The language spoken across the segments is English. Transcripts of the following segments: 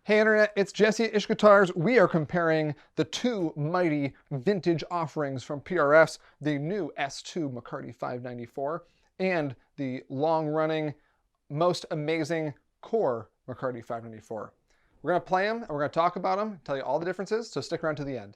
Hey Internet, it's Jesse at Ish Guitars. We are comparing the two mighty vintage offerings from PRS, the new S2 McCarty 594 and the long-running, most amazing Core McCarty 594. We're going to play them and we're going to talk about them, tell you all the differences, so stick around to the end.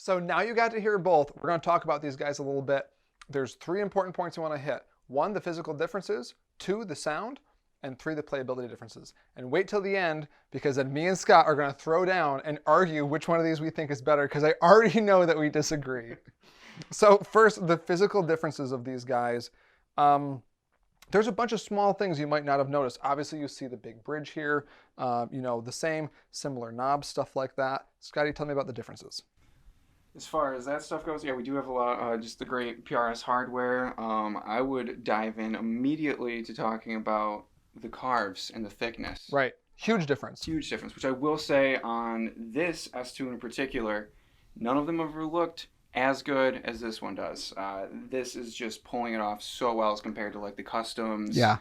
So now you got to hear both. We're going to talk about these guys a little bit. There's 3 important points I want to hit. 1, the physical differences. 2, the sound. And 3, the playability differences. And wait till the end, because then me and Scott are going to throw down and argue which one of these we think is better, because I already know that we disagree. So first, the physical differences of these guys. There's a bunch of small things you might not have noticed. Obviously, you see the big bridge here. You know, the same, similar knobs, stuff like that. Scotty, tell me about the differences. As far as that stuff goes, yeah, we do have a lot, just the great PRS hardware. I would dive in immediately to talking about the carves and the thickness. Right. Huge difference. Huge difference, which I will say on this S2 in particular, none of them ever looked as good as this one does. This is just pulling it off so well as compared to like the customs. Yeah.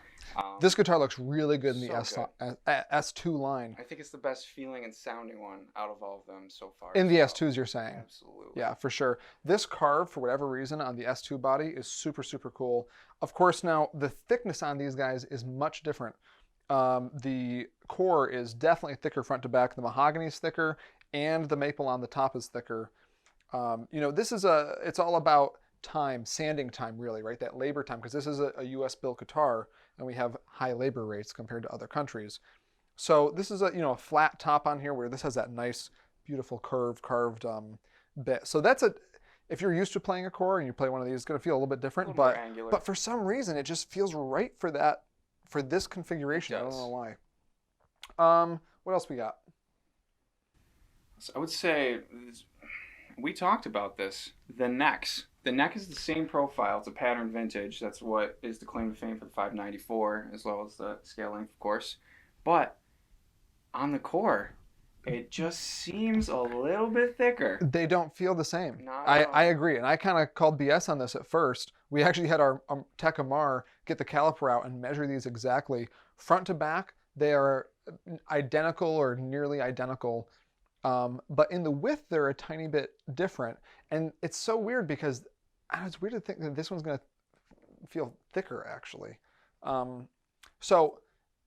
This guitar looks really good in the so S2 line. I think it's the best feeling and sounding one out of all of them so far. In the S2s, you're saying? Absolutely. Yeah, for sure. This carve, for whatever reason, on the S2 body is super, super cool. Of course, now, the thickness on these guys is much different. The core is definitely thicker front to back. The mahogany is thicker, and the maple on the top is thicker. You know, it's all about time, sanding time, really, right? That labor time, because this is a US built guitar, and we have high labor rates compared to other countries. So this is a flat top on here, where this has that nice, beautiful carved bit. So if you're used to playing a core and you play one of these, it's going to feel a little bit different, but for some reason it just feels right for this configuration. I don't know why. What else we got? So I would say we talked about this. The necks. The neck is the same profile. It's a pattern vintage. That's what is the claim to fame for the 594, as well as the scale length, of course. But on the core, it just seems a little bit thicker. They don't feel the same. I agree, and I kind of called BS on this at first. We actually had our Tech Amar get the caliper out and measure these exactly. Front to back, they are identical or nearly identical. But in the width, they're a tiny bit different. And it's so weird because it's weird to think that this one's going to feel thicker, actually. So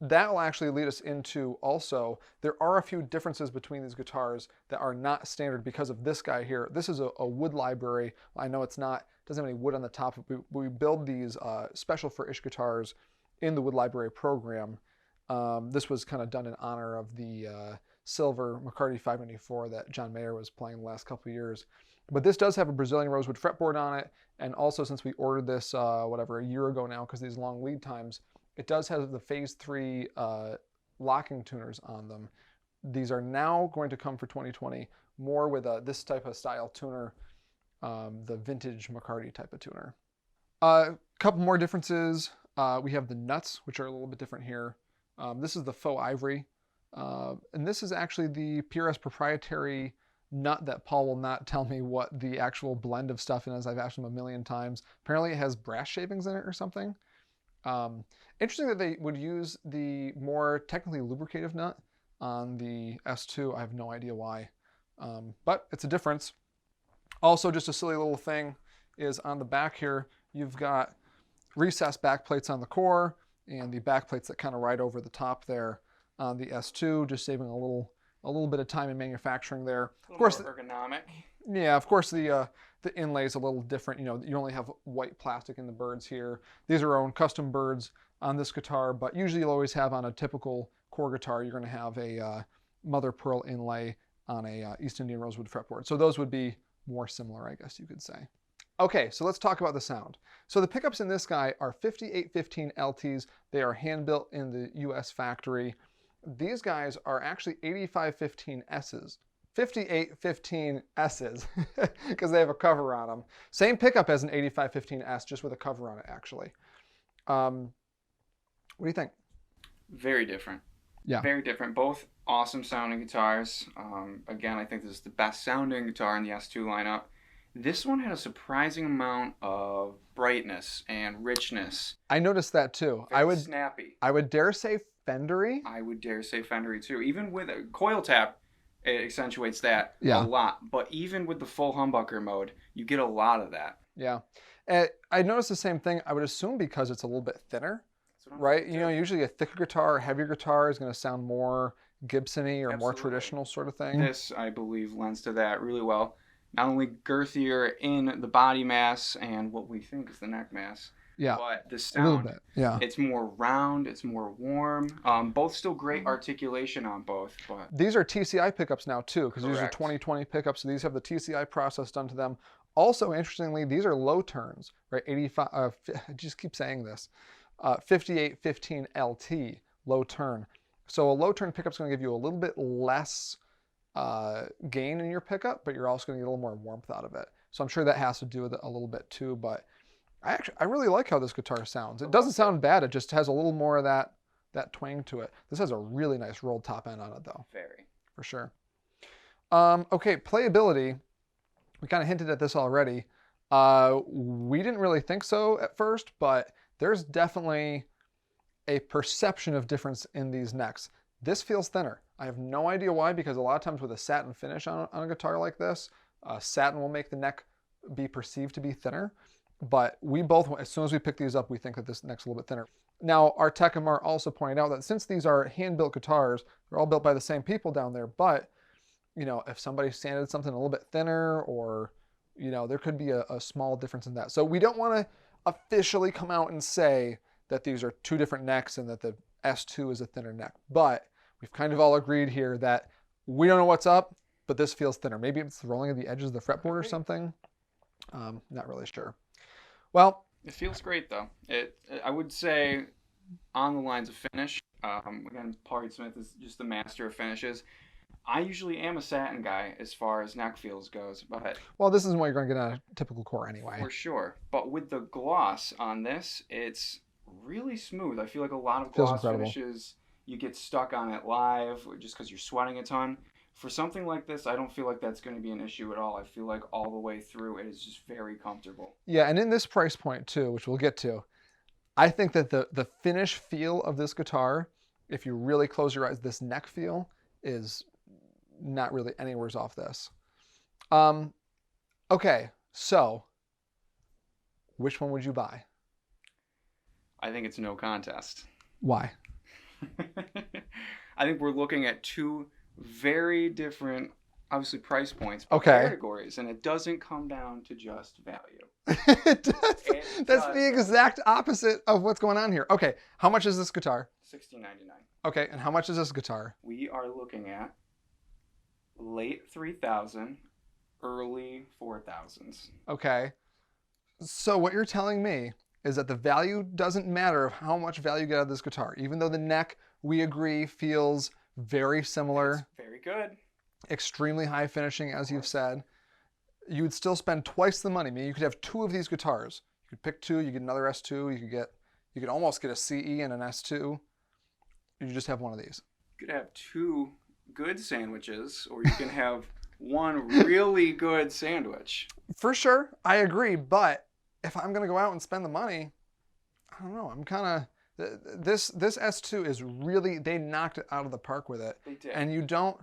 that will actually lead us into also, there are a few differences between these guitars that are not standard because of this guy here. This is a wood library. I know doesn't have any wood on the top. We build these special for Ish guitars in the wood library program. This was kind of done in honor of the silver McCarty 594 that John Mayer was playing the last couple of years. But this does have a Brazilian rosewood fretboard on it, and also since we ordered this, a year ago now, because these long lead times, it does have the Phase 3 locking tuners on them. These are now going to come for 2020, more with this type of style tuner, the vintage McCarty type of tuner. A couple more differences. We have the nuts, which are a little bit different here. This is the faux ivory. And this is actually the PRS proprietary nut that Paul will not tell me what the actual blend of stuff is. I've asked him a million times. Apparently it has brass shavings in it or something. Interesting that they would use the more technically lubricative nut on the S2. I have no idea why, but it's a difference. Also, just a silly little thing is on the back here, you've got recessed back plates on the core and the back plates that kind of ride over the top there on the S2, just saving a little bit of time in manufacturing there. Of course, more ergonomic. Yeah, of course the inlay is a little different. You know, you only have white plastic in the birds here. These are our own custom birds on this guitar, but usually you'll always have on a typical core guitar, you're going to have a mother pearl inlay on a East Indian rosewood fretboard. So those would be more similar, I guess you could say. Okay, so let's talk about the sound. So the pickups in this guy are 5815 LTs. They are hand-built in the US factory. These guys are actually 8515 S's. 5815 S's, because they have a cover on them. Same pickup as an 8515S, just with a cover on it, actually. What do you think? Very different. Yeah. Very different. Both awesome sounding guitars. Again, I think this is the best sounding guitar in the S2 lineup. This one had a surprising amount of brightness and richness. I noticed that too. Snappy. I would dare say Fendery. I would dare say Fendery too. Even with a coil tap, it accentuates that a Yeah. lot. But even with the full humbucker mode, you get a lot of that. Yeah. I noticed the same thing. I would assume because it's a little bit thinner, right? You know, usually a thicker guitar or heavier guitar is going to sound more Gibson-y or more traditional sort of thing. This, I believe, lends to that really well. not only girthier in the body mass and what we think is the neck mass, Yeah, but the a little sound, bit. Yeah. it's more round, it's more warm. Both still great articulation on both, but These are TCI pickups now too, because these are correct. 2020 pickups, so these have the TCI process done to them. Also, interestingly, these are low turns, right? 85. I just keep saying this. 5815 LT, low turn. So a low turn pickup's going to give you a little bit less gain in your pickup, but you're also going to get a little more warmth out of it. So I'm sure that has to do with it a little bit too. But I really like how this guitar sounds. It doesn't sound bad. It just has a little more of that twang to it. This has a really nice rolled top end on it though. Very. For sure. Okay, playability. We kind of hinted at this already. We didn't really think so at first, but there's definitely a perception of difference in these necks. This feels thinner. I have no idea why, because a lot of times with a satin finish on a guitar like this, satin will make the neck be perceived to be thinner. But we both, as soon as we pick these up, we think that this neck's a little bit thinner. Now, our Tekimar also pointed out that since these are hand-built guitars, they're all built by the same people down there, but, you know, if somebody sanded something a little bit thinner, or, you know, there could be a small difference in that. So we don't want to officially come out and say that these are two different necks and that the S2 is a thinner neck, but we've kind of all agreed here that we don't know what's up, but this feels thinner. Maybe it's the rolling of the edges of the fretboard or something. Not really sure. Well, it feels great though. I would say on the lines of finish. Again, Paul Reed Smith is just the master of finishes. I usually am a satin guy as far as neck feels goes, but well, this isn't what you're going to get on a typical Core anyway. For sure. But with the gloss on this, it's really smooth. I feel like a lot of gloss finishes, you get stuck on it live just because you're sweating a ton. For something like this, I don't feel like that's going to be an issue at all. I feel like all the way through it is just very comfortable. Yeah, and in this price point too, which we'll get to, I think that the finish feel of this guitar, if you really close your eyes, this neck feel is not really anywhere off this. Okay, so which one would you buy? I think it's no contest. Why? I think we're looking at two very different, obviously, price points, but categories, and it doesn't come down to just value. It does. That's the exact opposite of what's going on here. Okay, how much is this guitar? $16.99. Okay, and how much is this guitar? We are looking at late 3,000, early 4,000s. Okay, so what you're telling me is that the value doesn't matter of how much value you get out of this guitar, even though the neck, we agree, feels very similar. It's very good. Extremely high finishing, as you've said. You would still spend twice the money. I mean, you could have two of these guitars. You could pick two, you get another S2, you could almost get a CE and an S2. You just have one of these. You could have two good sandwiches, or you can have one really good sandwich. For sure, I agree, but if I'm gonna go out and spend the money, I don't know, I'm kind of, this S2 is really, they knocked it out of the park with it. They did. And you don't,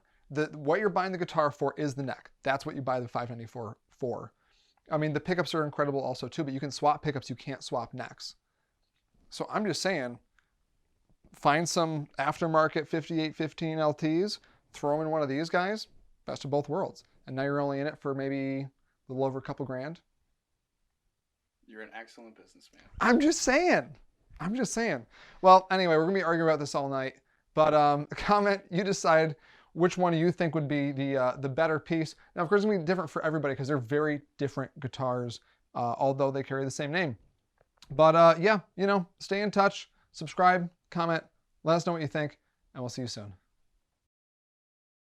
what you're buying the guitar for is the neck. That's what you buy the 594 for. I mean, the pickups are incredible also too, but you can swap pickups, you can't swap necks. So I'm just saying, find some aftermarket 5815 LTs, throw them in one of these guys, best of both worlds. And now you're only in it for maybe a little over a couple grand. You're an excellent businessman. I'm just saying. Well, anyway, we're going to be arguing about this all night. But comment, you decide which one you think would be the better piece. Now, of course, it's going to be different for everybody because they're very different guitars, although they carry the same name. But yeah, you know, stay in touch, subscribe, comment, let us know what you think, and we'll see you soon.